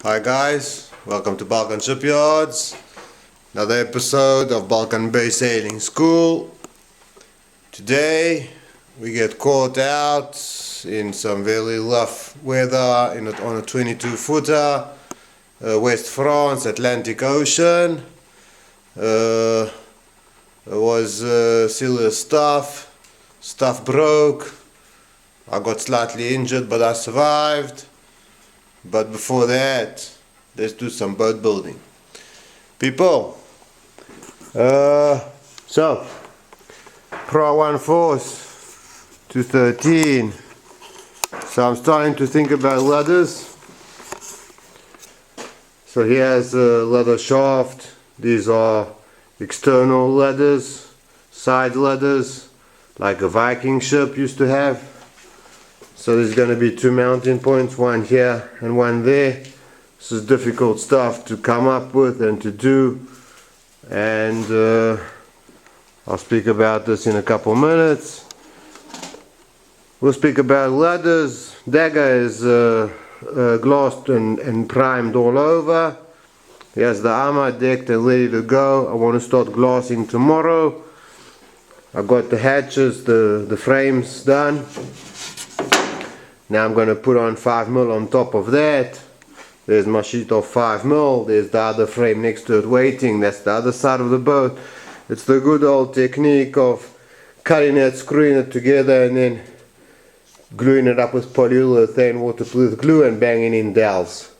Hi guys, welcome to Balkan Shipyards. Another episode of Balkan Bay Sailing School. Today we get caught out in some very rough weather on a 22-footer, West France, Atlantic Ocean. It was serious stuff. Stuff broke. I got slightly injured, but I survived. But before that, let's do some boat building. People, so Proa 1 force to 13. So I'm starting to think about ladders. So here's a ladder shaft. These are external ladders, side ladders, like a Viking ship used to have. So there's going to be two mounting points, one here and one there. This is difficult stuff to come up with and to do, and I'll speak about this in a couple minutes. We'll speak about ladders. Dagger is glassed and primed all over. Here's the armor decked and ready to go. I want to start glassing tomorrow. I've got the hatches, the frames done. Now I'm going to put on 5mm on top of that. There's my sheet of 5mm. There's the other frame next to it waiting. That's the other side of the boat. It's the good old technique of cutting it, screwing it together, and then gluing it up with polyurethane waterproof glue and banging in dowels,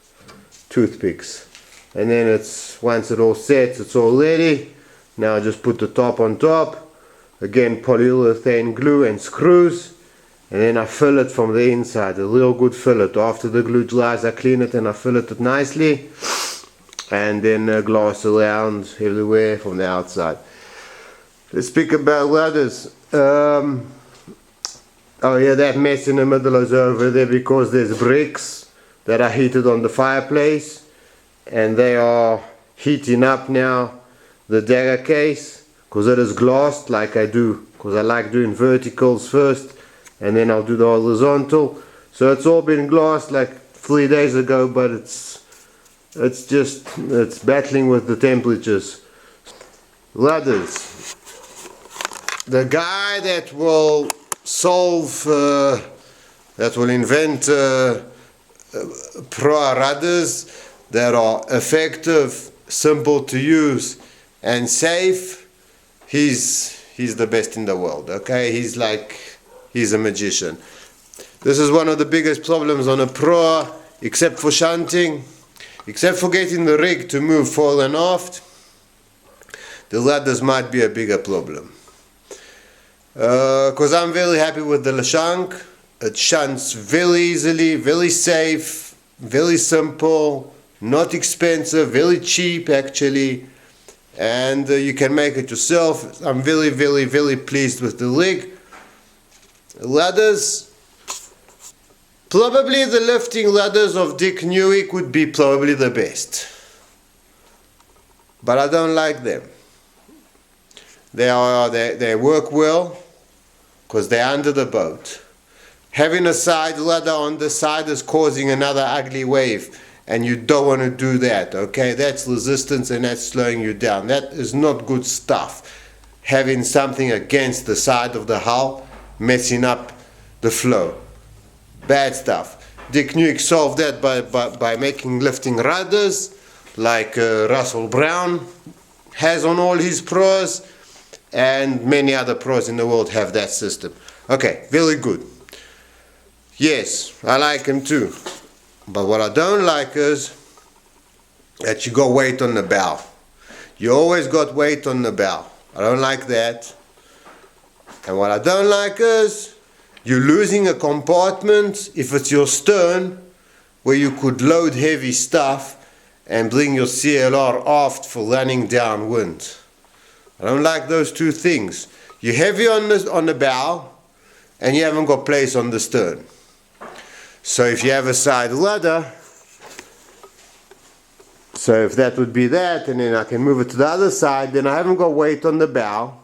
toothpicks. And then once it all sets, it's all ready. Now I just put the top on top. Again, polyurethane glue and screws. And then I fill it from the inside, a real good fillet. After the glue dries, I clean it and I fillet it nicely. And then glass around everywhere from the outside. Let's speak about ladders. Oh yeah, that mess in the middle is over there because there's bricks that are heated on the fireplace. And they are heating up now the dagger case. Because it is glassed like I do. Because I like doing verticals first. And then I'll do the horizontal. So it's all been glassed like 3 days ago, but it's battling with the temperatures. Rudders. The guy that will solve, that will invent Proa rudders that are effective, simple to use, and safe, he's the best in the world. Okay, he's a magician. This is one of the biggest problems on a Proa, except for shunting, except for getting the rig to move fore and aft. The ladders might be a bigger problem. Because I'm very happy with the shank. It shunts very easily, very safe, very simple, not expensive, very cheap actually. And you can make it yourself. I'm very, very, very pleased with the rig. Ladders, probably the lifting ladders of Dick Newick would be probably the best, but I don't like them. They work well because they're under the boat. Having a side ladder on the side is causing another ugly wave, and you don't want to do that. Okay, that's resistance and that's slowing you down. That is not good stuff. Having something against the side of the hull, messing up the flow. Bad stuff. Dick Newick solved that by making lifting rudders like Russell Brown has on all his Proas, and many other Proas in the world have that system. Okay, very good. Yes, I like him too. But what I don't like is that you got weight on the bow. You always got weight on the bow. I don't like that. And what I don't like is you're losing a compartment if it's your stern where you could load heavy stuff and bring your CLR aft for running downwind. I don't like those two things. You're heavy on the bow and you haven't got place on the stern. So if you have a side ladder, so if that would be that, and then I can move it to the other side, then I haven't got weight on the bow.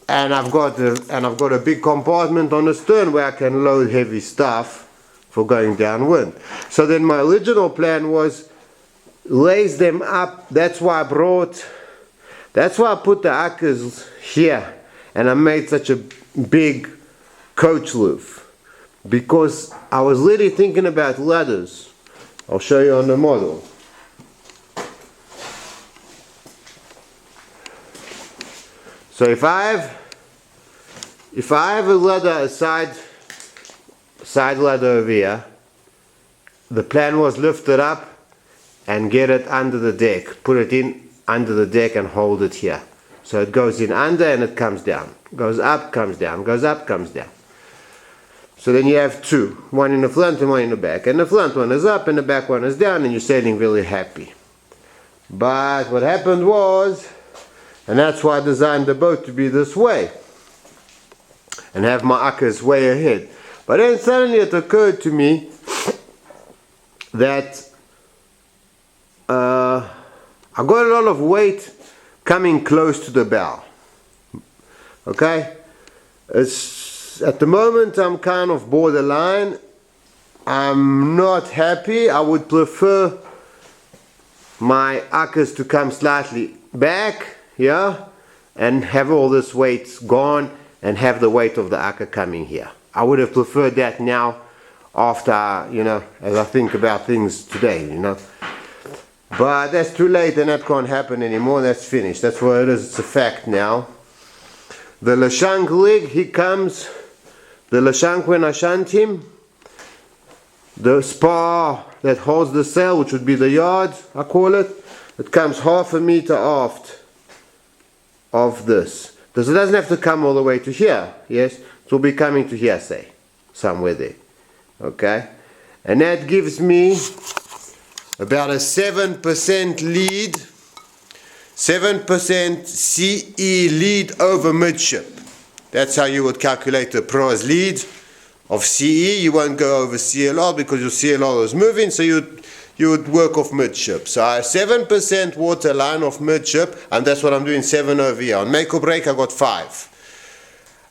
And I've got a big compartment on the stern where I can load heavy stuff for going downwind. So then my original plan was raise them up. That's why I put the akkers here, and I made such a big coach roof, because I was really thinking about ladders. I'll show you on the model. So if I have a ladder, a side ladder over here, the plan was lift it up and get it under the deck, put it in under the deck and hold it here. So it goes in under and it comes down, goes up, comes down, goes up, comes down. So then you have two, one in the front and one in the back, and the front one is up and the back one is down, and you're sailing really happy. But what happened was, and that's why I designed the boat to be this way and have my akkers way ahead. But then suddenly it occurred to me that I got a lot of weight coming close to the bow. Okay? At the moment I'm kind of borderline. I'm not happy. I would prefer my akkers to come slightly back, yeah, and have all this weight gone and have the weight of the akker coming here. I would have preferred that now, after, you know, as I think about things today, you know. But that's too late and that can't happen anymore. That's finished. That's what it is. It's a fact now. The Lashank leg, he comes, the Lashank when I shunt him, the spar that holds the sail, which would be the yard, I call it, it comes half a meter aft of this. So it doesn't have to come all the way to here, yes? It will be coming to here, say, somewhere there, okay? And that gives me about a 7% lead, 7% CE lead over midship. That's how you would calculate the Proa's lead of CE. You won't go over CLR because your CLR is moving, so you would work off midship. So I have 7% water line off midship, and that's what I'm doing, 7 over here. On make or break I got 5.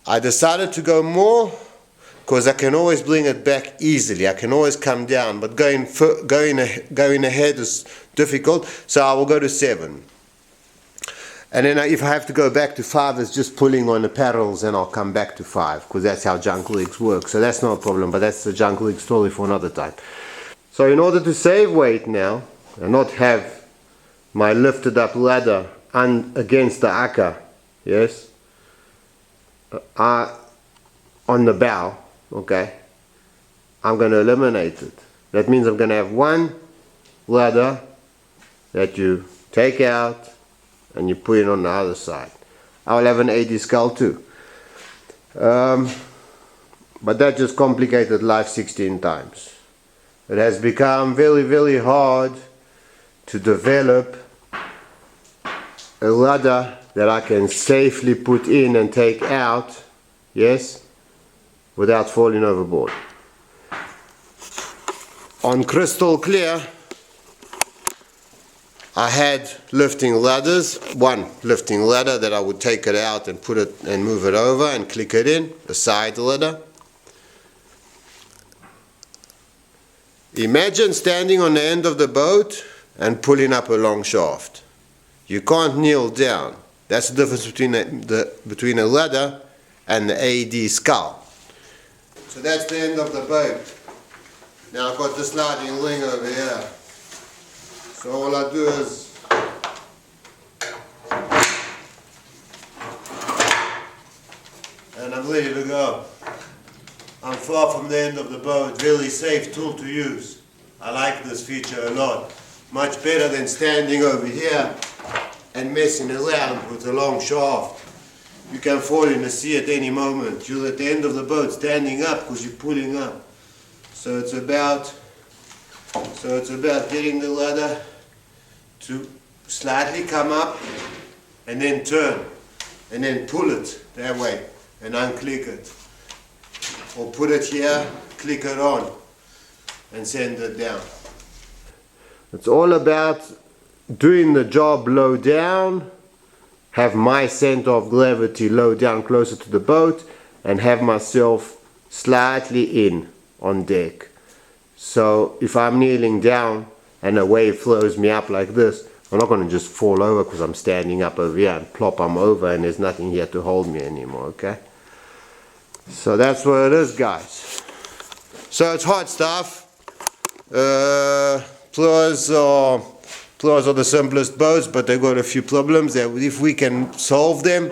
I decided to go more because I can always bring it back easily. I can always come down, but going ahead is difficult, so I will go to 7. And then if I have to go back to 5, it's just pulling on the paddles and I'll come back to 5, because that's how junk legs work. So that's not a problem, but that's the junk leg story for another time. So in order to save weight now and not have my lifted up ladder against the akker, yes, on the bow, okay, I'm going to eliminate it. That means I'm going to have one ladder that you take out and you put it on the other side. I will have an 80 scull too. But that just complicated life 16 times. It has become very, very hard to develop a ladder that I can safely put in and take out, yes, without falling overboard. On Crystal Clear, I had lifting ladders, one lifting ladder that I would take it out and put it and move it over and click it in, a side ladder. Imagine standing on the end of the boat and pulling up a long shaft. You can't kneel down. That's the difference between a ladder and the AD scull. So that's the end of the boat. Now I've got the sliding ring over here. So all I do is and I'm ready to go. I'm far from the end of the boat. Really safe tool to use. I like this feature a lot. Much better than standing over here and messing around with a long shaft. You can fall in the sea at any moment. You're at the end of the boat standing up because you're pulling up. So it's about getting the ladder to slightly come up and then turn and then pull it that way and unclick it. Or put it here, click it on and send it down. It's all about doing the job low down, have my center of gravity low down closer to the boat, and have myself slightly in on deck. So if I'm kneeling down and a wave flows me up like this, I'm not going to just fall over because I'm standing up over here and plop, I'm over and there's nothing here to hold me anymore, okay? So that's what it is, guys. So it's hot stuff. Proas are the simplest boats, but they've got a few problems that if we can solve them,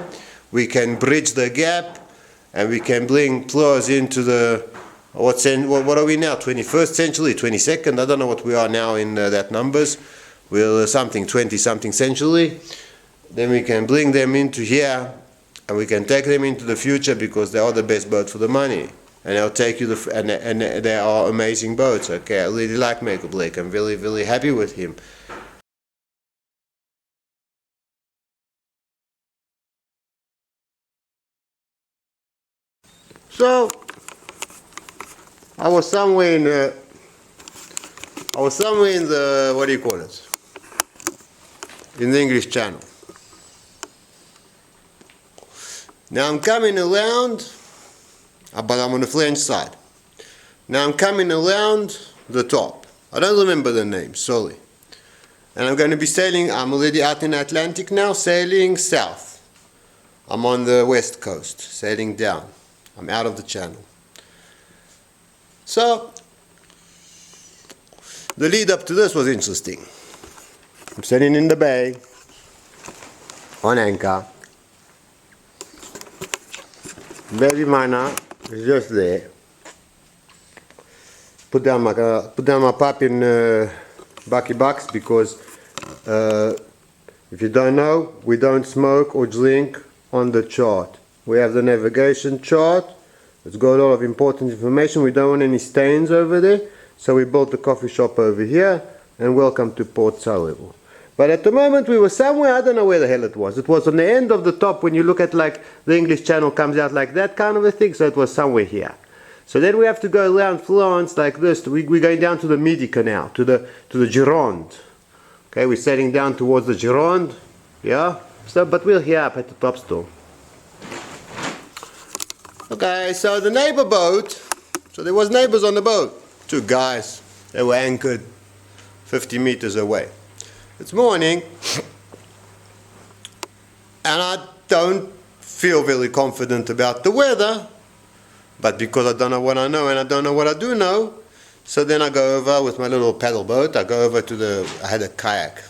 we can bridge the gap and we can bring Proas into the, what are we now, 21st century, 22nd? I don't know what we are now in that numbers. We're something 20-something century. Then we can bring them into here and we can take them into the future because they are the best boat for the money. And they'll take you, and they are amazing boats, okay? I really like Michael Blake. I'm really, really happy with him. So, I was somewhere in the, what do you call it? In the English Channel. Now I'm coming around, but I'm on the French side. Now I'm coming around the top. I don't remember the name, sorry. And I'm going to be sailing, I'm already out in the Atlantic now, sailing south. I'm on the west coast, sailing down. I'm out of the channel. So, the lead up to this was interesting. I'm sitting in the bay, on anchor. Baby miner is just there. Put down my pup in bucky box because if you don't know, we don't smoke or drink on the chart. We have the navigation chart. It's got a lot of important information. We don't want any stains over there, so we built the coffee shop over here. And welcome to Port Sullivan. But at the moment we were somewhere, I don't know where the hell it was. It was on the end of the top when you look at like the English Channel comes out like that kind of a thing, so it was somewhere here. So then we have to go around Florence like this. We're going down to the Midi Canal, to the Gironde. Okay, we're sailing down towards the Gironde, yeah. So, but we're here up at the top still. Okay, so the neighbor boat. So there was neighbors on the boat. Two guys. They were anchored 50 meters away. It's morning, and I don't feel very confident about the weather, but because I don't know what I know and I don't know what I do know, so then I go over with my little paddle boat. I go over to I had a kayak,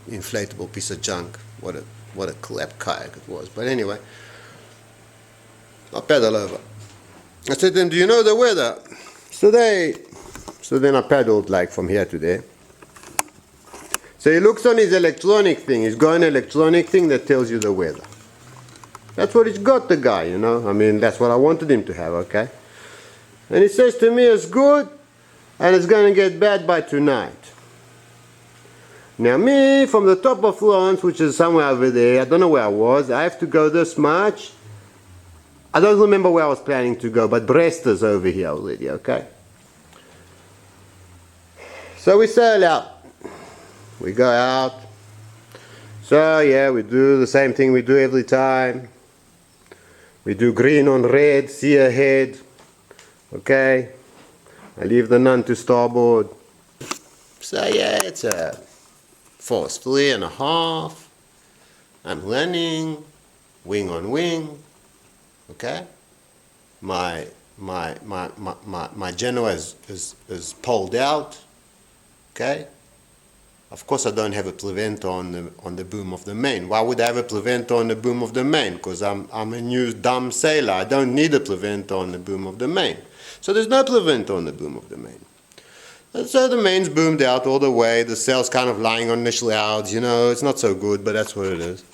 inflatable piece of junk. What a crap kayak it was. But anyway, I paddle over. I said to them, do you know the weather? So then I paddled like from here to there. So he looks on his electronic thing. He's got an electronic thing that tells you the weather. That's what he's got, the guy, you know. I mean, that's what I wanted him to have, okay? And he says to me, it's good, and it's going to get bad by tonight. Now me, from the top of Florence, which is somewhere over there, I don't know where I was, I have to go this much. I don't remember where I was planning to go, but Brest is over here already, okay? So we sail out. We go out. So yeah, we do the same thing we do every time. We do green on red, see ahead. Okay. I leave the nun to starboard. So yeah, it's a force 3.5. I'm landing, wing on wing. Okay. My Genoa is pulled out. Okay. Of course, I don't have a preventer on the boom of the main. Why would I have a preventer on the boom of the main? Because I'm a new dumb sailor. I don't need a preventer on the boom of the main. So there's no preventer on the boom of the main. And so the main's boomed out all the way. The sail's kind of lying on the shrouds. You know, it's not so good, but that's what it is.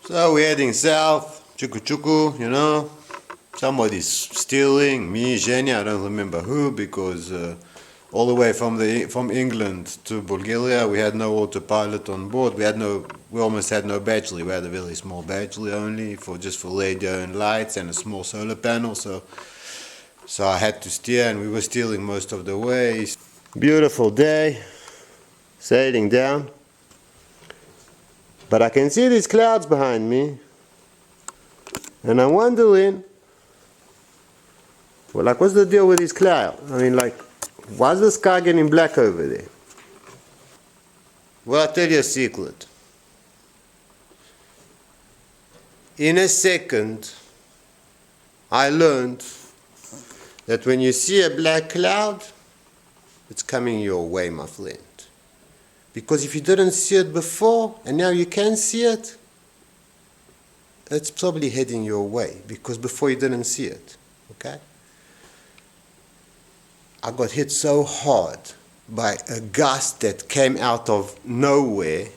So we're heading south. Chuku chuku, you know. Somebody's steering. Me, Zhenya, I don't remember who, because all the way from England to Bulgaria, we had no autopilot on board. We almost had no battery. We had a very small battery only just for radio and lights and a small solar panel. So I had to steer, and we were steering most of the way. Beautiful day, sailing down. But I can see these clouds behind me, and I'm wondering Well, like, what's the deal with this cloud? I mean, like, why is the sky getting black over there? Well, I'll tell you a secret. In a second, I learned that when you see a black cloud, it's coming your way, my friend. Because if you didn't see it before, and now you can see it, it's probably heading your way, because before you didn't see it, okay? I got hit so hard by a gust that came out of nowhere.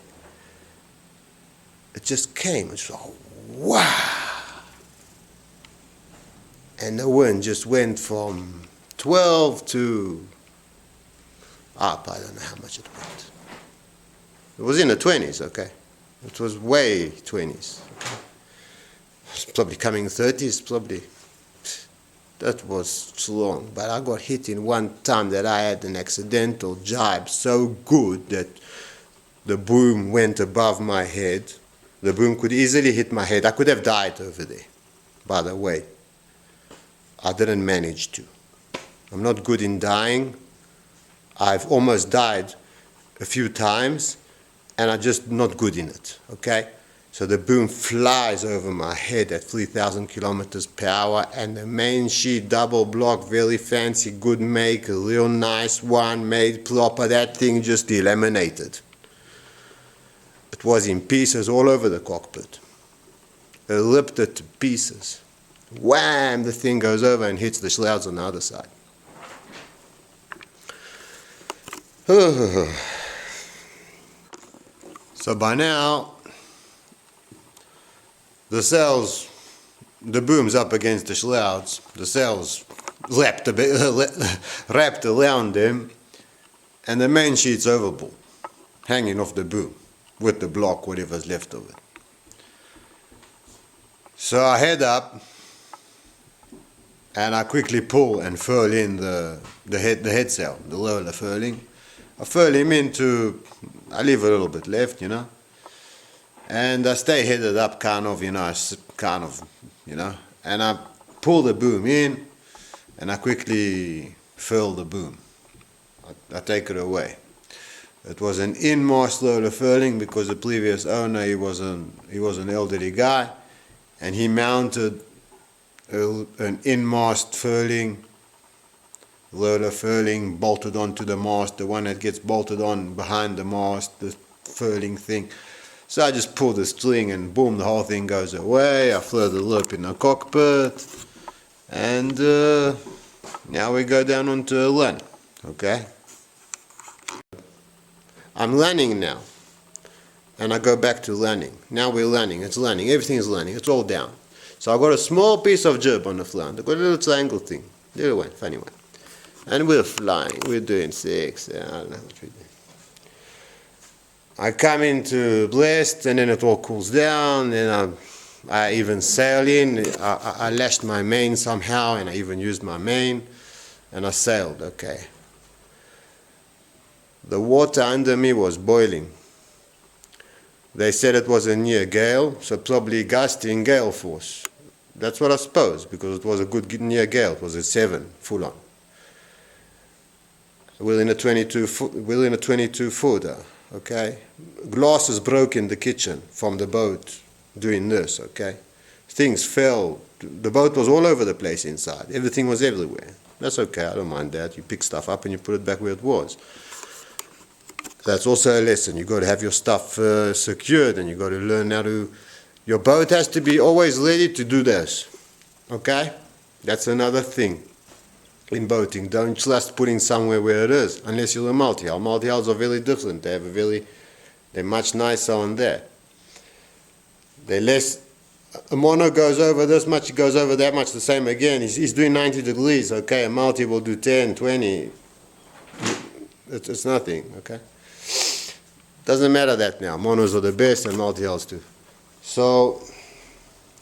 It just came. It's like, wow! And the wind just went from 12 to up. I don't know how much it went. It was in the 20s, okay? It was way 20s. Okay? It's probably coming 30s, probably. That was too long. But I got hit in one time that I had an accidental jibe so good that the boom went above my head. The boom could easily hit my head. I could have died over there, by the way. I didn't manage to. I'm not good in dying. I've almost died a few times, and I'm just not good in it, okay? So the boom flies over my head at 3,000 kilometers per hour, and the main sheet, double block, very fancy, good make, a real nice one, made proper, that thing just eliminated. It was in pieces all over the cockpit. It ripped it to pieces. Wham! The thing goes over and hits the shrouds on the other side. So by now, the sails, the boom's up against the shrouds, the sails wrapped around them, and the main sheet's overboard, hanging off the boom, with the block, whatever's left of it. So I head up, and I quickly pull and furl in the head sail, the roller furling. I furl him into, I leave a little bit left, you know, and I stay headed up kind of, and I pull the boom in, and I quickly furl the boom. I take it away. It was an in-mast roller furling because the previous owner, he was an elderly guy, and he mounted an in-mast furling, roller furling bolted onto the mast, the one that gets bolted on behind the mast, the furling thing. So I just pull the string and boom, the whole thing goes away. I throw the rope in the cockpit, and now we go down onto a run, okay? I'm running now, and I go back to running. Now we're running, it's running, everything is running, it's all down. So I've got a small piece of jib on the front. I've got a little triangle thing, little one, funny one. And we're flying, we're doing 6, I don't know what we're doing. I come into blast, and then it all cools down, and I even sail in. I lashed my main somehow, and I even used my main, and I sailed, okay. The water under me was boiling. They said it was a near gale, so probably gusting gale force. That's what I suppose, because it was a good near gale. It was a 7, full on. We're in a 22 footer, okay. Glasses broke in the kitchen from the boat doing this, okay. Things fell. The boat was all over the place inside. Everything was everywhere. That's okay, I don't mind that. You pick stuff up and you put it back where it was. That's also a lesson. You've got to have your stuff secured, and you've got to learn how to... Your boat has to be always ready to do this, okay? That's another thing in boating. Don't trust putting somewhere where it is, unless you're a multi-hull. Multi-hulls are very different. They're much nicer on that. They're less... A mono goes over this much, it goes over that much, the same again. He's doing 90 degrees, okay? A multi will do 10, 20. It's nothing, okay? Doesn't matter that now. Monos are the best and multi-hulls too. So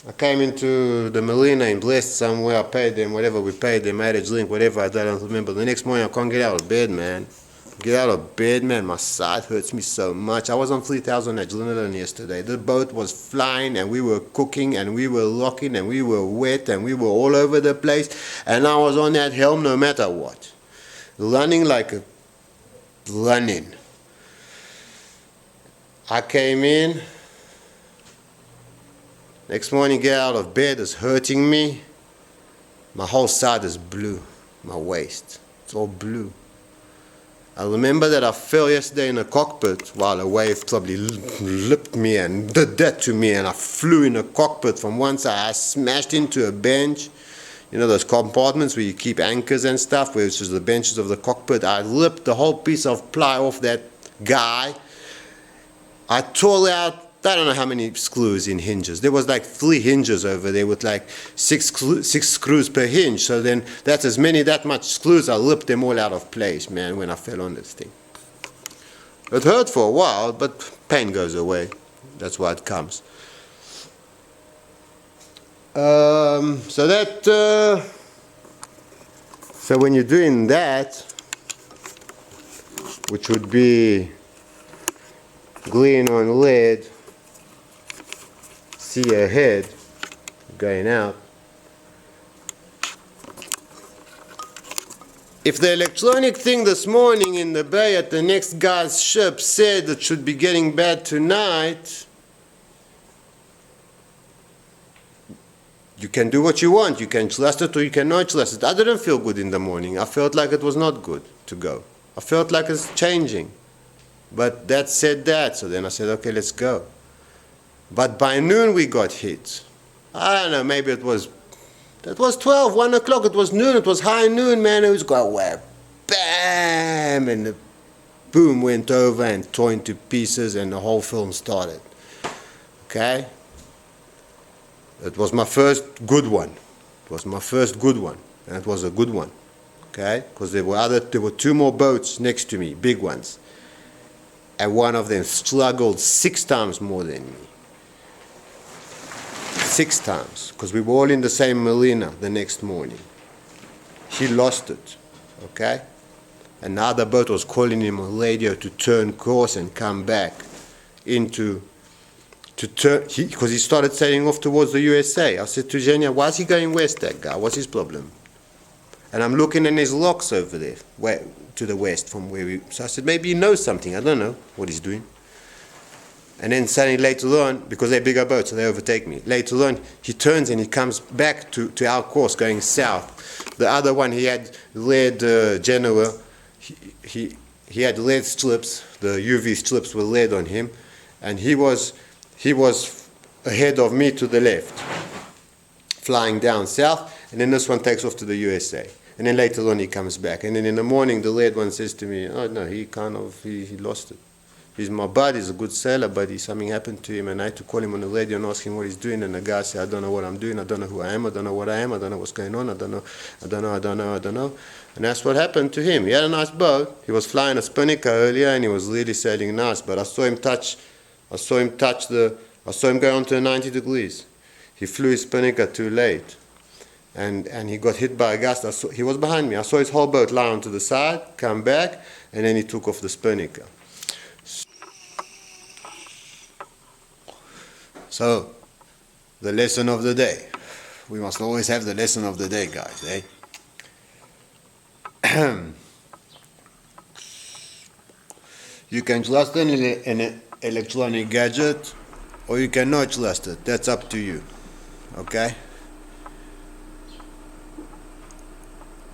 I came into the marina in Blest somewhere. I paid them whatever we paid them, I had a drink, whatever. I don't remember. The next morning I can't get out of bed, man. Get out of bed, man. My side hurts me so much. I was on 3,000 adrenaline yesterday. The boat was flying and we were cooking and we were locking and we were wet and we were all over the place. And I was on that helm no matter what. Running like a running. I came in. Next morning, get out of bed, it's hurting me. My whole side is blue. My waist. It's all blue. I remember that I fell yesterday in the cockpit while a wave probably lipped me and did that to me, and I flew in the cockpit from one side. I smashed into a bench. You know those compartments where you keep anchors and stuff, which is the benches of the cockpit. I ripped the whole piece of ply off that guy. I tore out, I don't know how many screws in hinges. There was like 3 hinges over there with like 6 screws per hinge. So then that's that much screws. I ripped them all out of place, man, when I fell on this thing. It hurt for a while, but pain goes away. That's why it comes. So when you're doing that, which would be green on lead, see ahead, going out. If the electronic thing this morning in the bay at the next guy's ship said it should be getting bad tonight, you can do what you want. You can trust it or you cannot trust it. I didn't feel good in the morning. I felt like it was not good to go. I felt like it's changing. But that said that, so then I said, okay, let's go. But by noon we got hit. I don't know, maybe it was 12, 1 o'clock, it was noon, it was high noon, man. It was going whap, bam, and the boom went over and tore into pieces and the whole film started. Okay? It was my first good one. It was my first good one, and it was a good one. Okay? Because there were 2 more boats next to me, big ones. And one of them struggled 6 times more than me. 6 times, because we were all in the same marina the next morning. He lost it, okay? And the other boat was calling him on radio to turn course and come back because he started sailing off towards the USA. I said to Zhenya, why is he going west, that guy? What's his problem? And I'm looking in his locks over there, to the west from where we... So I said, maybe he knows something. I don't know what he's doing. And then suddenly later on, because they're bigger boats, so they overtake me. Later on, he turns and he comes back to our course going south. The other one, he had lead Genoa. He had lead strips. The UV strips were lead on him. And he was ahead of me to the left, flying down south. And then this one takes off to the USA. And then later on, he comes back. And then in the morning, the lead one says to me, oh, no, he lost it. He's my buddy, he's a good sailor, but something happened to him, and I had to call him on the radio and ask him what he's doing, and the guy said, I don't know what I'm doing, I don't know who I am, I don't know what I am, I don't know what's going on, I don't know. And that's what happened to him. He had a nice boat, he was flying a spinnaker earlier, and he was really sailing nice, but I saw him go on to 90 degrees. He flew his spinnaker too late, and he got hit by a gust. He was behind me, I saw his whole boat lie onto the side, come back, and then he took off the spinnaker. So, the lesson of the day. We must always have the lesson of the day, guys, eh? You can trust an electronic gadget, or you cannot trust it. That's up to you, okay?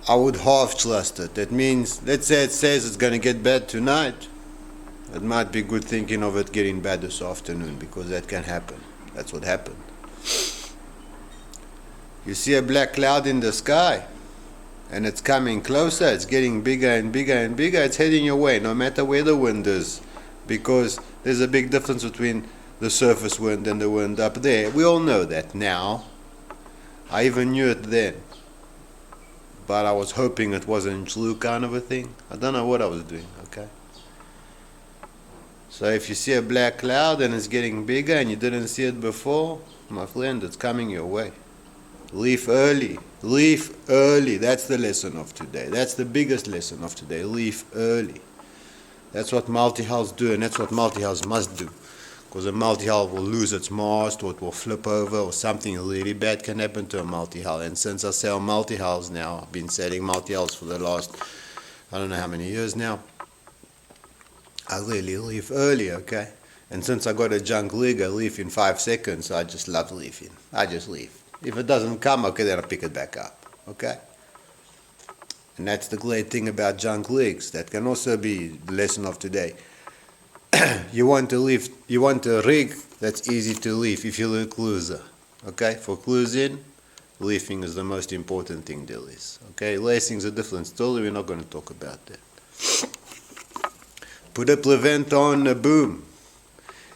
I would half trust it. That means, let's say it says it's going to get bad tonight. It might be good thinking of it getting bad this afternoon, because that can happen. That's what happened. You see a black cloud in the sky, and it's coming closer, it's getting bigger and bigger and bigger, it's heading your way, no matter where the wind is, because there's a big difference between the surface wind and the wind up there. We all know that now. I even knew it then. But I was hoping it wasn't true, kind of a thing. I don't know what I was doing, okay? So if you see a black cloud and it's getting bigger and you didn't see it before, my friend, it's coming your way. Leave early. Leave early. That's the lesson of today. That's the biggest lesson of today. Leave early. That's what multi-hulls do, and that's what multi-hulls must do. Because a multi-hull will lose its mast, or it will flip over, or something really bad can happen to a multi-hull. And since I sell multi-hulls now, I've been selling multi-hulls for the last, I don't know how many years now, I really leave early, okay? And since I got a junk rig, I leave in 5 seconds, so I just love leaving. I just leave. If it doesn't come, okay, then I pick it back up, okay? And that's the great thing about junk legs. That can also be the lesson of today. You want a rig that's easy to leave if you're a cruiser, okay? For cruising, leafing is the most important thing there is, okay? Lacing's a different story, we're not going to talk about that. Put a prevent on a boom.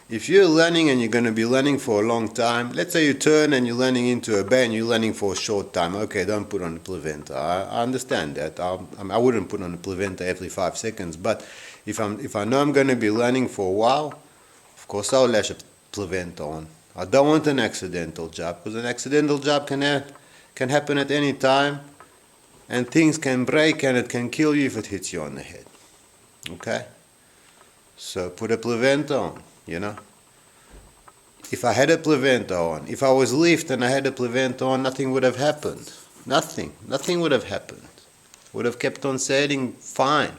If you're learning and you're going to be learning for a long time, let's say you turn and you're learning into a bay and you're learning for a short time, okay, don't put on a preventer. I understand that. I wouldn't put on a preventer every 5 seconds, but if I know I'm going to be learning for a while, of course I'll lash a preventer on. I don't want an accidental job, because an accidental job can happen at any time, and things can break and it can kill you if it hits you on the head. Okay? So put a preventer on. You know, if I had a preventer on, if I was leafed and I had a preventer on, nothing would have happened. Nothing would have happened. Would have kept on sailing fine.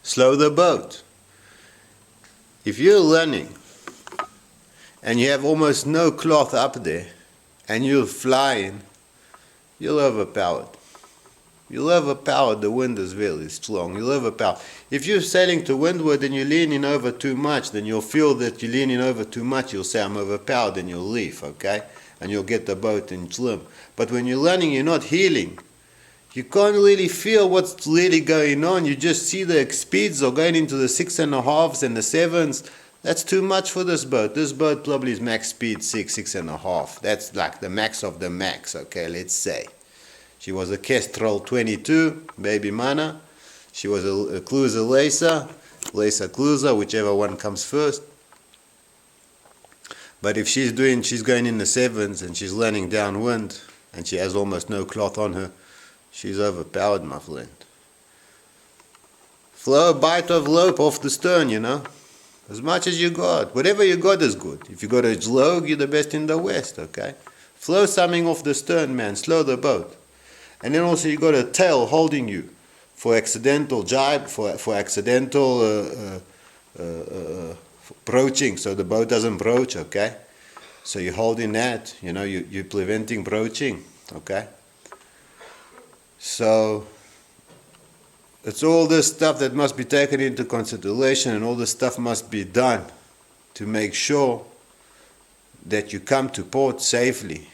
Slow the boat. If you're learning and you have almost no cloth up there and you're flying, you'll overpower it. You'll overpower, the wind is really strong, you'll overpower. If you're sailing to windward and you're leaning over too much, then you'll feel that you're leaning over too much, you'll say I'm overpowered, and you'll leave, okay? And you'll get the boat in slim. But when you're learning, you're not heeling. You can't really feel what's really going on, you just see the speeds are going into the 6.5s and the 7s. That's too much for this boat. This boat probably is max speed 6.5. That's like the max of the max, okay, let's say. She was a Kestrel 22, baby mana. She was a cruiser lacer cruiser, whichever one comes first. But if she's going in the 7s and she's learning downwind and she has almost no cloth on her, she's overpowered, my friend. Flow a bite of rope off the stern, you know. As much as you got. Whatever you got is good. If you got a jlog, you're the best in the West, okay? Flow something off the stern, man. Slow the boat. And then also you got a tail holding you for accidental jibe, for accidental broaching, so the boat doesn't broach, okay? So you're holding that, you know, you're preventing broaching, okay? So it's all this stuff that must be taken into consideration, and all this stuff must be done to make sure that you come to port safely.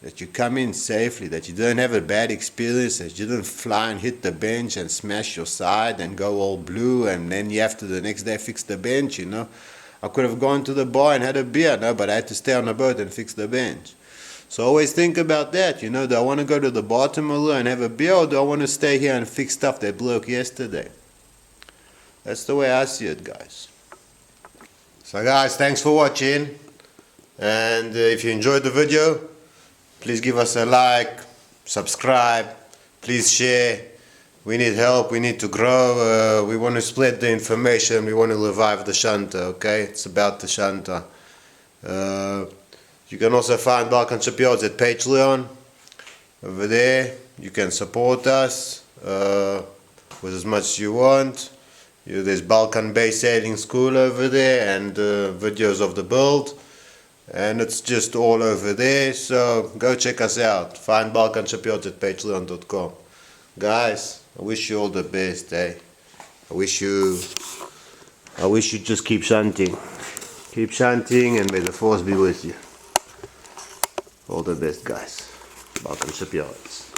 That you come in safely, that you don't have a bad experience, that you don't fly and hit the bench and smash your side and go all blue, and then you have to the next day fix the bench, you know. I could have gone to the bar and had a beer, no, but I had to stay on the boat and fix the bench. So always think about that, you know. Do I want to go to the bottom and have a beer, or do I want to stay here and fix stuff that broke yesterday? That's the way I see it, guys. So guys, thanks for watching, and if you enjoyed the video, please give us a like, subscribe, please share. We need help, we need to grow, we want to spread the information, we want to revive the shunter, okay? It's about the shunter. You can also find Balkan Shipyards at Patreon. Over there, you can support us with as much as you want. There's Balkan Bay Sailing School over there, and videos of the build. And it's just all over there, so go check us out. Find Balkan Shipyards at patreon.com. Guys, I wish you all the best, eh? I wish you just keep shunting. Keep shunting, and may the force be with you. All the best, guys. Balkan Shipyards.